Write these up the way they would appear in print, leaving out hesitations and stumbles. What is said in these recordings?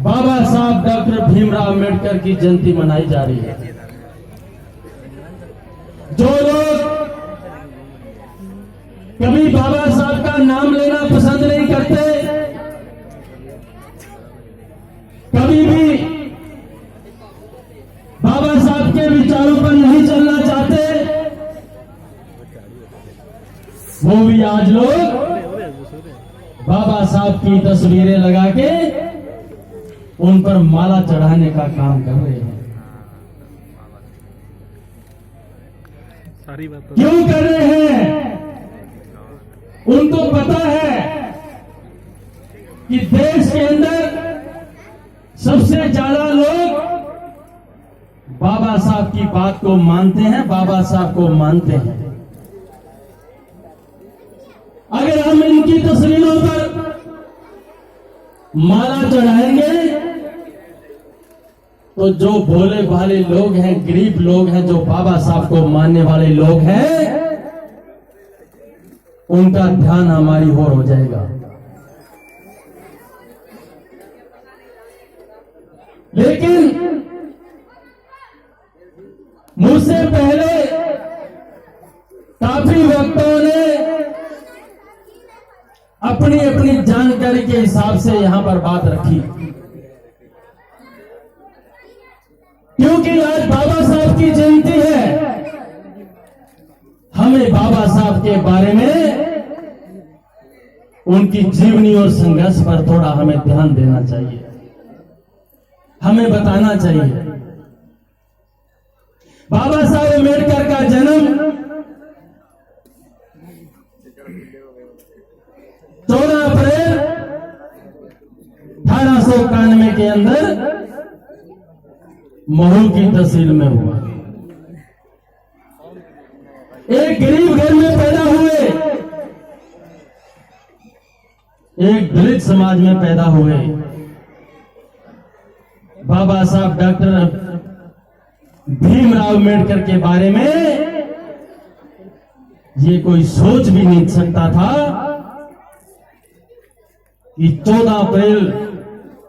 बाबा साहब डॉक्टर भीमराव अंबेडकर की जयंती मनाई जा रही है। जो लोग कभी बाबा साहब का नाम लेना पसंद नहीं करते, कभी भी बाबा साहब के विचारों पर नहीं चलना चाहते, वो भी आज लोग बाबा साहब की तस्वीरें लगा के उन पर माला चढ़ाने का काम कर रहे हैं। क्यों कर रहे हैं? उनको पता है कि देश के अंदर सबसे ज्यादा लोग बाबा साहब की बात को मानते हैं, बाबा साहब को मानते हैं। अगर हम इनकी तस्वीरों पर माला चढ़ाएंगे तो जो भोले भाले लोग हैं, गरीब लोग हैं, जो बाबा साहब को मानने वाले लोग हैं, उनका ध्यान हमारी ओर हो जाएगा। लेकिन मुझसे पहले काफी वक्ताओं ने अपनी अपनी जानकारी के हिसाब से यहां पर बात रखी, क्योंकि आज बाबा साहब की जयंती है। हमें बाबा साहब के बारे में, उनकी जीवनी और संघर्ष पर थोड़ा हमें ध्यान देना चाहिए, हमें बताना चाहिए। बाबा साहब अम्बेडकर का जन्म 14 अप्रैल 1891 के अंदर महू की तहसील में हुआ। एक गरीब घर में पैदा हुए, एक दलित समाज में पैदा हुए। बाबा साहब डॉक्टर भीमराव अंबेडकर के बारे में ये कोई सोच भी नहीं सकता था कि 14 अप्रैल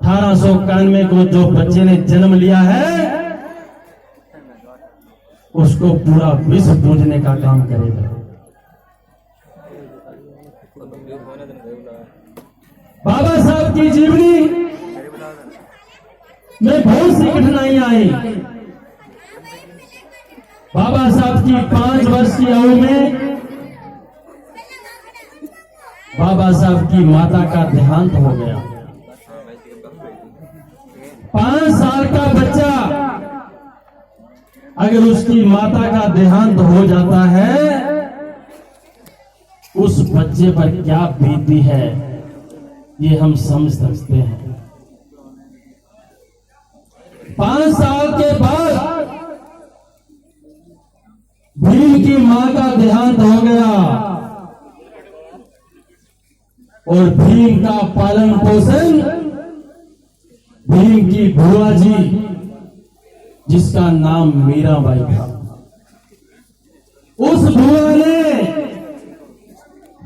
1891 को जो बच्चे ने जन्म लिया है उसको पूरा विश्व पूजने का काम करेगा। बाबा साहब की जीवनी में बहुत सी कठिनाइयां आई। बाबा साहब की 5 वर्ष की आयु में बाबा साहब की माता का देहांत हो गया। 5 साल का बच्चा अगर उसकी माता का देहांत हो जाता है, उस बच्चे पर क्या बीती है ये हम समझ सकते हैं। 5 साल के बाद भीम की मां का देहांत हो गया और भीम का पालन पोषण भीम की बुआ जी, जिसका नाम मीराबाई था, उस बुआ ने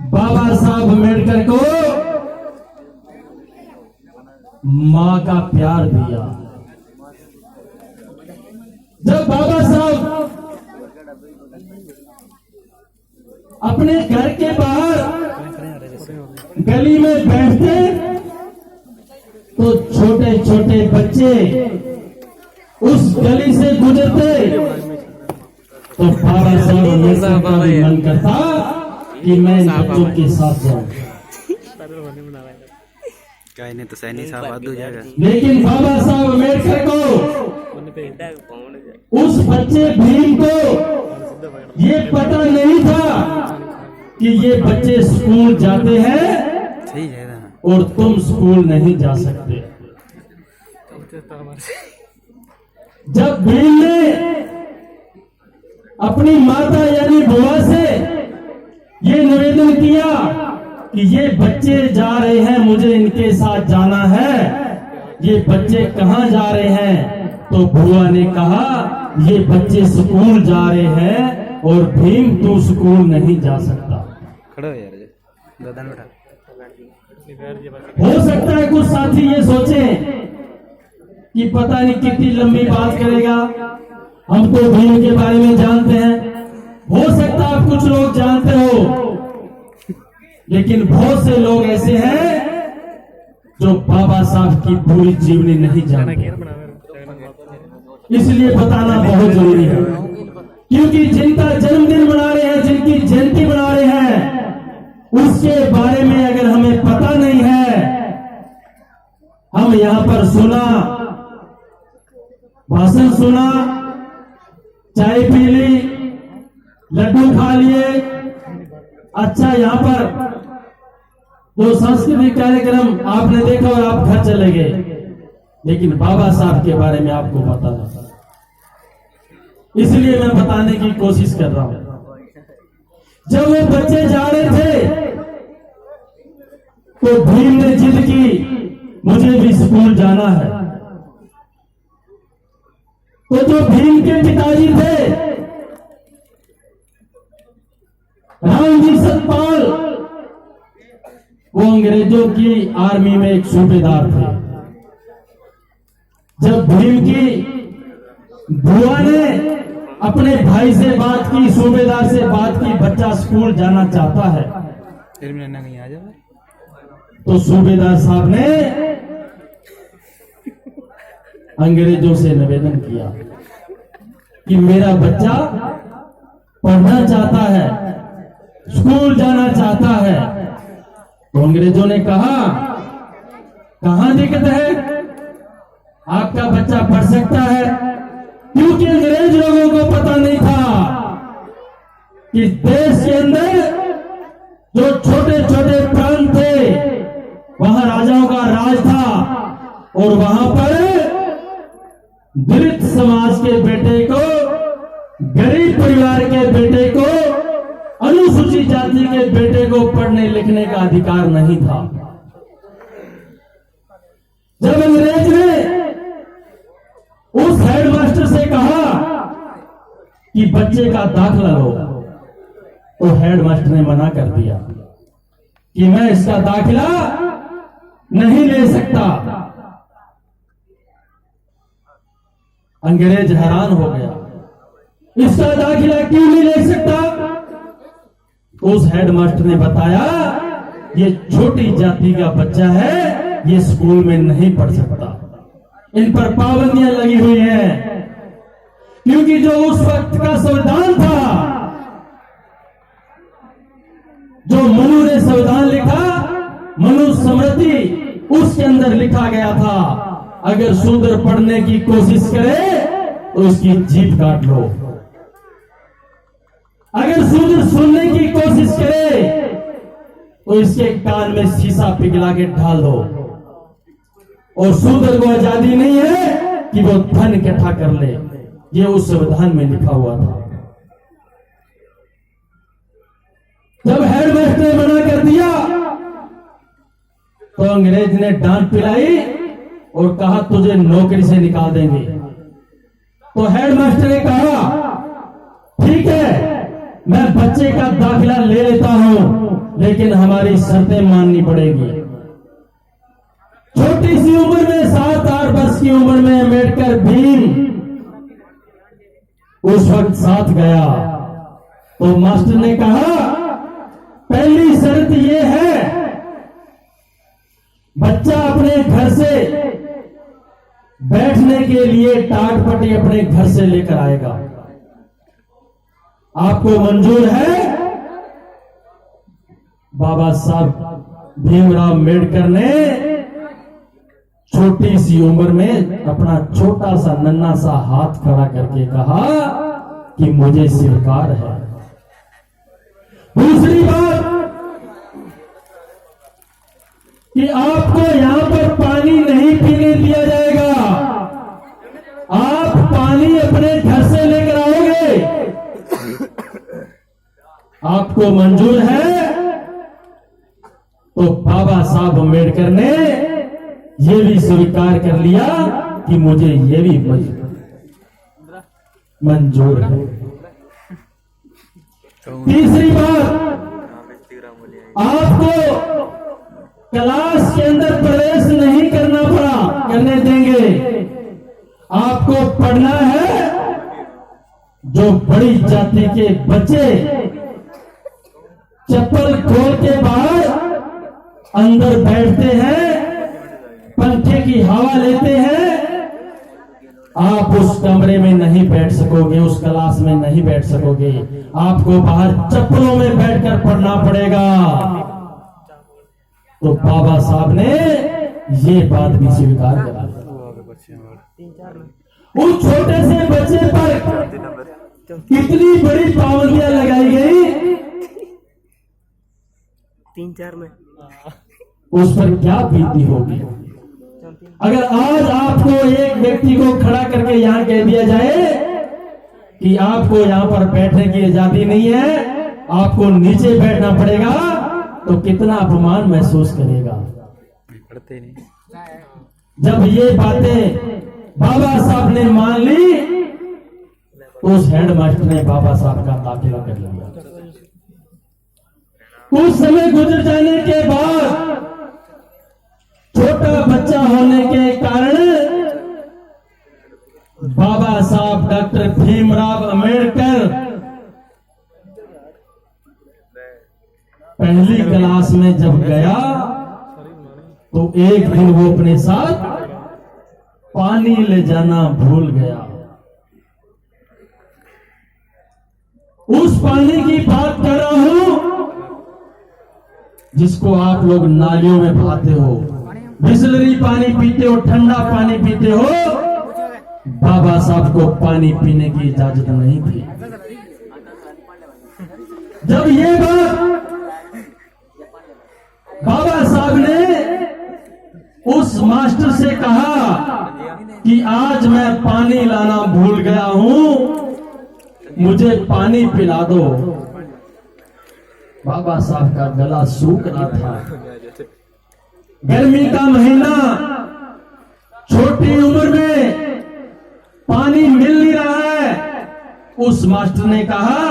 बाबा साहब अम्बेडकर को मां का प्यार दिया। जब बाबा साहब अपने घर के बाहर गली में बैठते तो छोटे छोटे बच्चे उस गली से गुजरते तो बाबा साहब अम्बेडकर का भी मन करता कि मैं इन बच्चों के साथ जाऊं। नहीं तो सैनी साहब आदू जाएगा। लेकिन बाबा साहब अम्बेडकर को, उस बच्चे भीम को ये पता नहीं था कि ये बच्चे स्कूल जाते हैं और तुम स्कूल नहीं जा सकते। जब भीम ने अपनी माता यानी बुआ से ये निवेदन किया कि ये बच्चे जा रहे हैं, मुझे इनके साथ जाना है, ये बच्चे कहाँ जा रहे हैं, तो बुआ ने कहा ये बच्चे स्कूल जा रहे हैं और भीम तू स्कूल नहीं जा सकता। खड़ो यार, दादा बैठा। हो सकता है कुछ साथी ये सोचें कि पता नहीं कितनी लंबी बात करेगा। हम तो भीम के बारे में जानते हैं, हो सकता आप कुछ लोग जानते हो, लेकिन बहुत से लोग ऐसे हैं जो बाबा साहब की पूरी जीवनी नहीं जानते। इसलिए बताना बहुत जरूरी है, क्योंकि जिनका जन्मदिन मना रहे हैं, जिनकी जयंती मना रहे हैं, उसके बारे में अगर हमें पता नहीं है, हम यहां पर सुना, भाषण सुना, चाय पी ली, लड्डू खा लिए, अच्छा यहां पर जो सांस्कृतिक कार्यक्रम आपने देखा और आप घर चले गए, लेकिन बाबा साहब के बारे में आपको पता नहीं। इसलिए मैं बताने की कोशिश कर रहा हूं। जब वो बच्चे जा रहे थे तो भीम ने जिद की मुझे भी स्कूल जाना है। तो जो भीम के पिताजी थे रामजी सतपाल, वो अंग्रेजों की आर्मी में एक सूबेदार थे। जब भीम की बुआ ने अपने भाई से बात की, सूबेदार से बात की, बच्चा स्कूल जाना चाहता है, तो सूबेदार साहब ने अंग्रेजों से निवेदन किया कि मेरा बच्चा पढ़ना चाहता है, स्कूल जाना चाहता है। तो अंग्रेजों ने कहा कहां दिक्कत है, आपका बच्चा पढ़ सकता है। क्योंकि अंग्रेज लोगों को पता नहीं था कि देश के अंदर जो छोटे छोटे प्रांत थे वहां राजाओं का राज था, और वहां पर दलित समाज के बेटे को, गरीब परिवार के बेटे को, अनुसूचित जाति के बेटे को पढ़ने लिखने का अधिकार नहीं था। जब अंग्रेज ने उस हेडमास्टर से कहा कि बच्चे का दाखिला लो, तो हेडमास्टर ने मना कर दिया कि मैं इसका दाखिला नहीं ले सकता। अंग्रेज हैरान हो गया, इसका दाखिला क्यों नहीं ले सकता? उस हेडमास्टर ने बताया ये छोटी जाति का बच्चा है, ये स्कूल में नहीं पढ़ सकता, इन पर पाबंदियां लगी हुई हैं। क्योंकि जो उस वक्त का संविधान था, जो मनु ने संविधान लिखा, मनुस्मृति, उसके अंदर लिखा गया था अगर शूद्र पढ़ने की कोशिश करे तो उसकी जीभ काट लो, अगर शूद्र सुनने की कोशिश करे तो इसके कान में शीशा पिघला के ढाल दो। और शूद्र को आजादी नहीं है कि वो धन इकट्ठा कर ले, ये उस संविधान में लिखा हुआ था। जब हेडमास्टर ने मना कर दिया तो अंग्रेज ने डांट पिलाई और कहा तुझे नौकरी से निकाल देंगे। तो हेडमास्टर ने कहा ठीक है, मैं बच्चे का दाखिला ले लेता हूं, लेकिन हमारी शर्तें माननी पड़ेगी। छोटी सी उम्र में, 7-8 वर्ष की उम्र में अम्बेडकर भीम उस वक्त साथ गया। तो मास्टर ने कहा पहली शर्त यह है, बच्चा अपने घर से बैठने के लिए टाट पट्टी अपने घर से लेकर आएगा। आपको मंजूर है? बाबा साहब भीमराव अम्बेडकर ने छोटी सी उम्र में अपना छोटा सा नन्हा सा हाथ खड़ा करके कहा कि मुझे स्वीकार है। दूसरी बात कि आपको यहां पर पानी नहीं पीने दिया जाएगा, आप पानी अपने घर से लेकर आओगे। आपको मंजूर है? तो बाबा साहब अम्बेडकर ने यह भी स्वीकार कर लिया कि मुझे यह भी मंजूर है। तीसरी बात, आपको क्लास के अंदर प्रवेश नहीं करना पड़ा, करने देंगे। आपको पढ़ना है। जो बड़ी जाति के बच्चे चप्पल खोल के बाहर अंदर बैठते हैं, पंखे की हवा लेते हैं, आप उस कमरे में नहीं बैठ सकोगे, उस क्लास में नहीं बैठ सकोगे। आपको बाहर चप्पलों में बैठकर पढ़ना पड़ेगा। तो बाबा साहब ने ये बात भी स्वीकार करा। उस छोटे से बच्चे पर कितनी बड़ी पाबंदियां लगाई गई, 3-4 में उस पर क्या बीती होगी। अगर आज आपको एक व्यक्ति को खड़ा करके यहां कह दिया जाए कि आपको यहां पर बैठने की आजादी नहीं है, आपको नीचे बैठना पड़ेगा, तो कितना अपमान महसूस करेगा। पढ़ते नहीं। जब ये बातें बाबा साहब ने मान ली, तो उस हेडमास्टर ने बाबा साहब का दाखिला कर लिया। कुछ समय गुजर जाने के बाद छोटा बच्चा होने के कारण बाबा साहब डॉक्टर भीमराव अंबेडकर पहली क्लास में जब गया, तो एक दिन वो अपने साथ पानी ले जाना भूल गया। उस पानी की बात कर रहा हूं जिसको आप लोग नालियों में बहाते हो, बिसलरी पानी पीते हो, ठंडा पानी पीते हो। बाबा साहब को पानी पीने की इजाजत नहीं थी। जब ये बात बाबा साहब ने उस मास्टर से कहा कि आज मैं पानी लाना भूल गया हूं, मुझे पानी पिला दो, बाबा साहब का गला सूख रहा था। गर्मी का महीना, छोटी उम्र में पानी मिल नहीं रहा है। उस मास्टर ने कहा,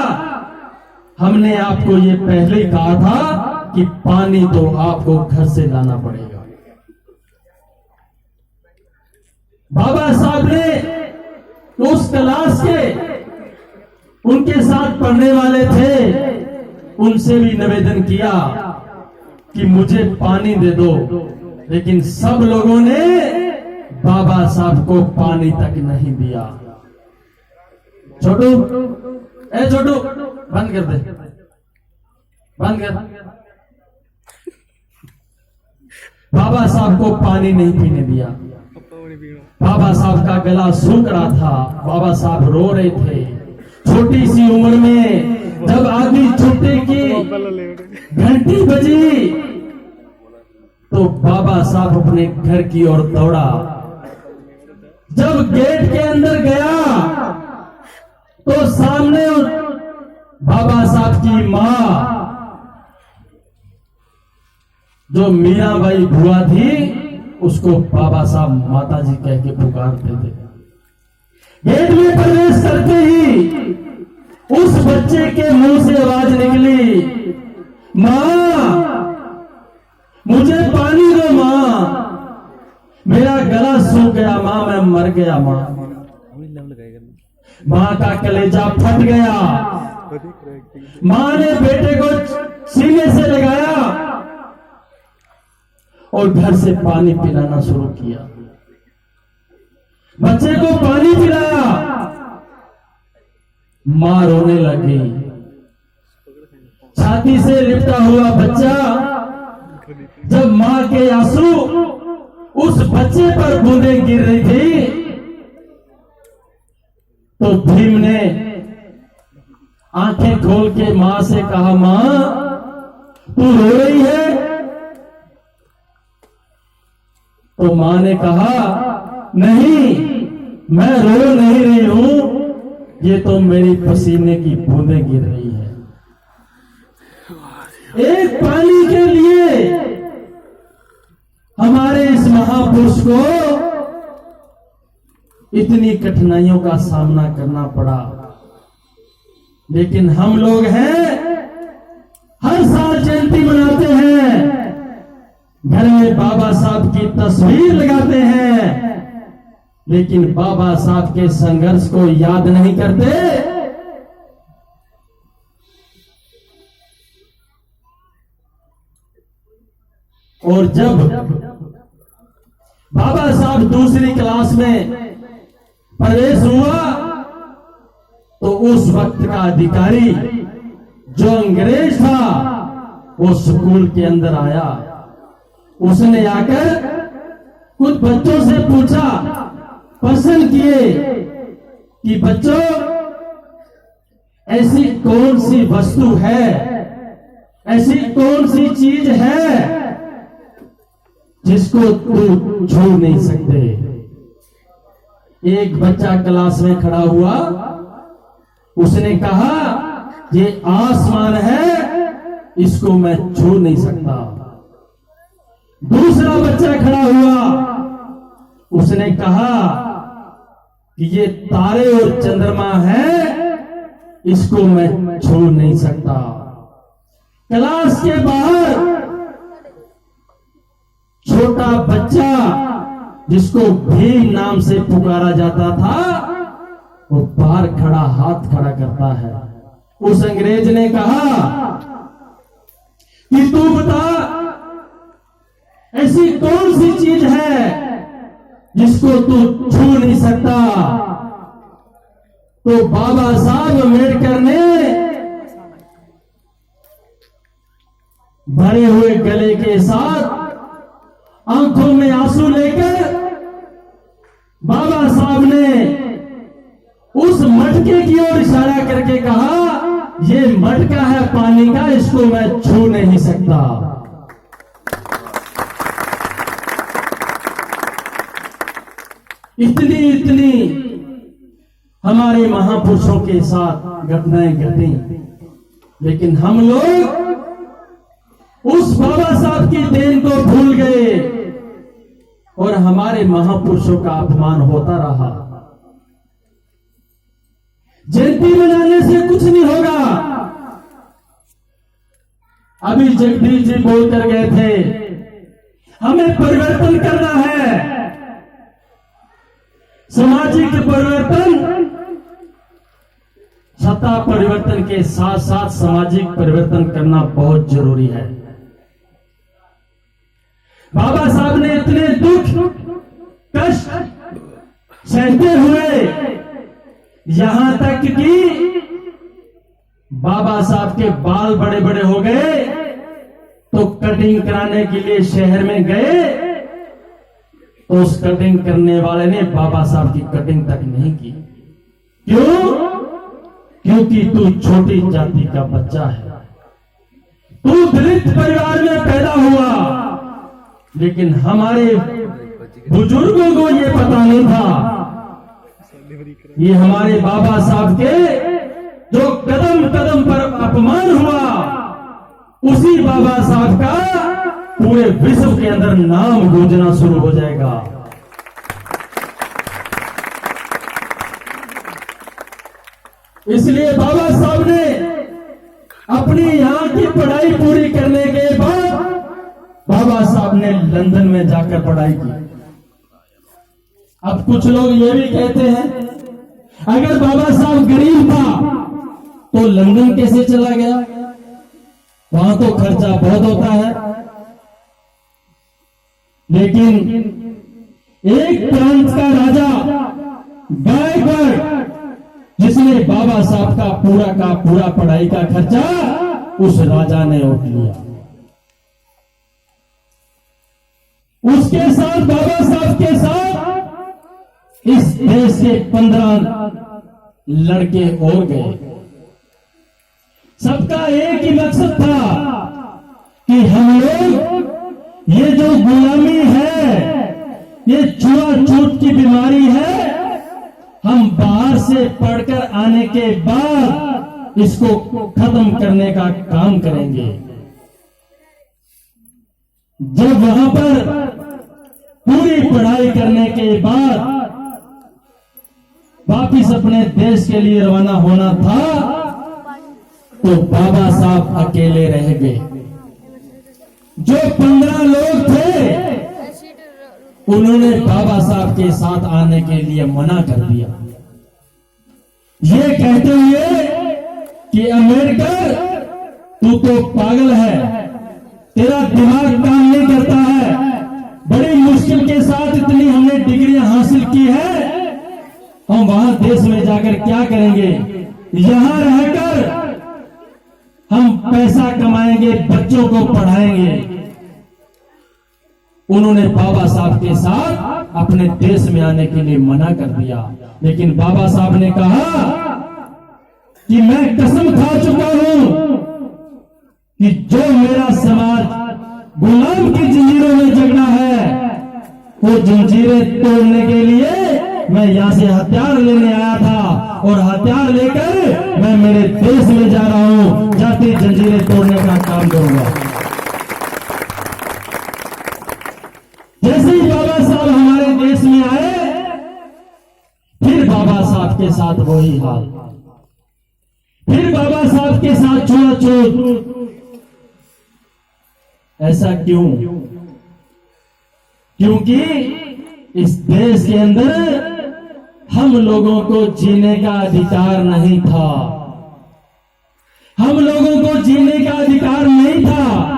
हमने आपको ये पहले ही कहा था कि पानी तो आपको घर से लाना पड़ेगा। बाबा साहब ने उस क्लास के उनके साथ पढ़ने वाले थे, उनसे भी निवेदन किया कि मुझे पानी दे दो, लेकिन सब लोगों ने बाबा साहब को पानी तक नहीं दिया। छोटू, ए छोटू, बंद कर दे, बंद कर। बाबा साहब को पानी नहीं पीने दिया। बाबा साहब का गला सूख रहा था, बाबा साहब रो रहे थे। छोटी सी उम्र में जब आधी छुट्टी की घंटी बजी, तो बाबा साहब अपने घर की ओर दौड़ा। जब गेट के अंदर गया, तो सामने बाबा साहब की मां, जो मीराबाई बुआ थी, उसको बाबा साहब माता जी कह के पुकारते थे। गेट में प्रवेश करते ही उस बच्चे के मुंह से आवाज निकली, मां मुझे पानी दो, मां मेरा गला सूख गया, मां मैं मर गया। मां का कलेजा फट गया। मां ने बेटे को सीने से लगाया और घर से पानी पिलाना शुरू किया। बच्चे को पानी पिलाया, मां रोने लगी। छाती से लिपटा हुआ बच्चा, जब मां के आंसू उस बच्चे पर बूंदें गिर रही थी, तो भीम ने आंखें खोल के मां से कहा, मां तू रो रही है? तो मां ने कहा, नहीं मैं रो नहीं रही हूं, ये तो मेरी पसीने की बूंदें गिर रही है। एक पानी के लिए हमारे इस महापुरुष को इतनी कठिनाइयों का सामना करना पड़ा। लेकिन हम लोग हैं, हर साल जयंती मनाते हैं, घर में बाबा साहब की तस्वीर लगाते हैं, लेकिन बाबा साहब के संघर्ष को याद नहीं करते। और जब बाबा साहब दूसरी क्लास में प्रवेश हुआ तो उस वक्त का अधिकारी जो अंग्रेज था वो स्कूल के अंदर आया। उसने आकर कुछ बच्चों से पूछा, प्रश्न किए कि बच्चों ऐसी कौन सी वस्तु है, ऐसी कौन सी चीज है जिसको तू छू नहीं सकते। एक बच्चा क्लास में खड़ा हुआ, उसने कहा ये आसमान है, इसको मैं छू नहीं सकता। दूसरा बच्चा खड़ा हुआ, उसने कहा कि ये तारे और चंद्रमा है, इसको मैं छू नहीं सकता। क्लास के बाहर छोटा बच्चा जिसको भीम नाम से पुकारा जाता था, वो बाहर खड़ा हाथ खड़ा करता है। उस अंग्रेज ने कहा कि तू बता ऐसी कौन सी चीज है जिसको तू छू नहीं सकता। तो बाबा साहब अम्बेडकर ने भरे हुए गले के साथ आंखों में आंसू लेकर बाबा साहब ने उस मटके की ओर इशारा करके कहा, ये मटका है पानी का, इसको मैं छू नहीं सकता। इतनी हमारे महापुरुषों के साथ घटनाएं घटी, लेकिन हम लोग उस बाबा साहब की देन को भूल गए और हमारे महापुरुषों का अपमान होता रहा। जयंती मनाने से कुछ नहीं होगा। अभी जगदीश जी बोलकर गए थे, हमें परिवर्तन करना है, सामाजिक परिवर्तन, सत्ता परिवर्तन के साथ साथ सामाजिक परिवर्तन करना बहुत जरूरी है। बाबा साहब ने इतने दुख कष्ट सहते हुए यहां तक कि बाबा साहब के बाल बड़े बड़े हो गए तो कटिंग कराने के लिए शहर में गए तो उस कटिंग करने वाले ने बाबा साहब की कटिंग तक नहीं की। क्यों? क्योंकि तू छोटी जाति का बच्चा है, तू दलित परिवार में पैदा हुआ। लेकिन हमारे बुजुर्गों को यह पता नहीं था, ये हमारे बाबा साहब के जो कदम कदम पर अपमान हुआ, उसी बाबा साहब का पूरे विश्व के अंदर नाम गूंजना शुरू हो जाएगा। इसलिए बाबा साहब ने अपनी यहां की पढ़ाई पूरी करने के बाद बाबा साहब ने लंदन में जाकर पढ़ाई की। अब कुछ लोग ये भी कहते हैं, अगर बाबा साहब गरीब था तो लंदन कैसे चला गया, वहां तो खर्चा बहुत होता है। लेकिन एक प्रांत का राजा गायकवाड़, जिसने बाबा साहब का पूरा पढ़ाई का खर्चा उस राजा ने उठ लिया। उसके साथ बाबा साहब के साथ इस देश के 15 लड़के और गए। सबका एक ही मकसद था कि हम लोग ये जो गुलामी है, ये छुआछूत की बीमारी है, हम बाहर से पढ़कर आने के बाद इसको खत्म करने का काम करेंगे। जब वहां पर पूरी पढ़ाई करने के बाद वापिस अपने देश के लिए रवाना होना था तो बाबा साहब अकेले रह गए। जो 15 लोग थे उन्होंने बाबा साहब के साथ आने के लिए मना कर दिया, ये कहते हुए कि अम्बेडकर तू तो पागल है, तेरा दिमाग काम नहीं करता है, बड़ी मुश्किल के साथ इतनी हमने डिग्रियां हासिल की है, हम वहां देश में जाकर क्या करेंगे, यहां रहकर हम पैसा कमाएंगे, बच्चों को पढ़ाएंगे। उन्होंने बाबा साहब के साथ अपने देश में आने के लिए मना कर दिया, लेकिन बाबा साहब ने कहा कि मैं कसम खा चुका हूं कि जो मेरा समाज गुलाम की जंजीरों में जगना है, वो जंजीरें तोड़ने के लिए मैं यहां से हथियार लेने आया था, और हथियार लेकर मैं मेरे देश में जा रहा हूं, जाति जंजीरें तोड़ने का काम करूंगा। जैसे ही बाबा साहब हमारे देश में आए, फिर बाबा साहब के साथ वही हाल, फिर बाबा साहब के साथ छुआछूत। ऐसा क्यों? क्योंकि इस देश के अंदर हम लोगों को जीने का अधिकार नहीं था, हम लोगों को जीने का अधिकार नहीं था।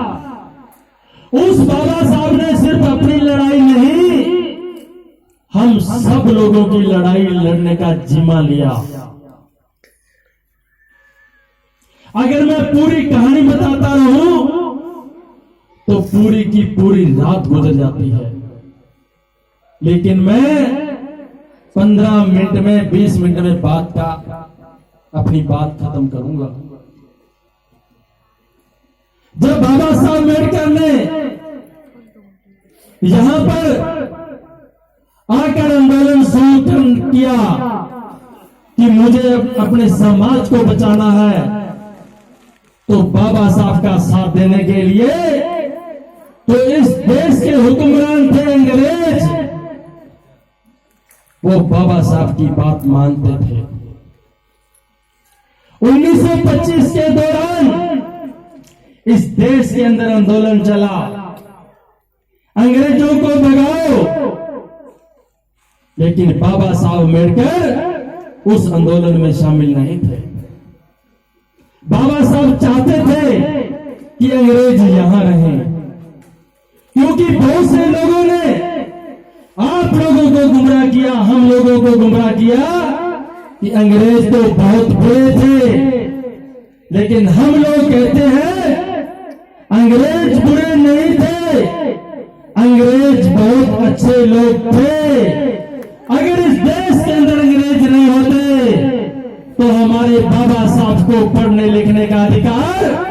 उस बाबा साहब ने सिर्फ अपनी लड़ाई नहीं, हम सब लोगों की लड़ाई लड़ने का जिम्मा लिया। अगर मैं पूरी कहानी बताता रहूं तो पूरी की पूरी रात गुजर जाती है, लेकिन मैं 15 मिनट में 20 मिनट में अपनी बात खत्म करूंगा। जब बाबा साहब अम्बेडकर ने यहां पर आकर आंदोलन शुरू किया कि मुझे अपने समाज को बचाना है, तो बाबा साहब का साथ देने के लिए तो इस देश के हुक्मरान थे अंग्रेज, वो बाबा साहब की बात मानते थे। 1925 के दौरान इस देश के अंदर आंदोलन चला, अंग्रेजों को भगाओ, लेकिन बाबा साहब अम्बेडकर उस आंदोलन में शामिल नहीं थे। बाबा साहब चाहते थे कि अंग्रेज यहां रहें, क्योंकि बहुत से लोगों ने आप लोगों को गुमराह किया, हम लोगों को गुमराह किया कि अंग्रेज तो बहुत बुरे थे, लेकिन हम लोग कहते हैं अंग्रेज बुरे नहीं थे, अंग्रेज बहुत अच्छे लोग थे। अगर इस देश के अंदर अंग्रेज नहीं होते तो हमारे बाबा साहब को पढ़ने लिखने का अधिकार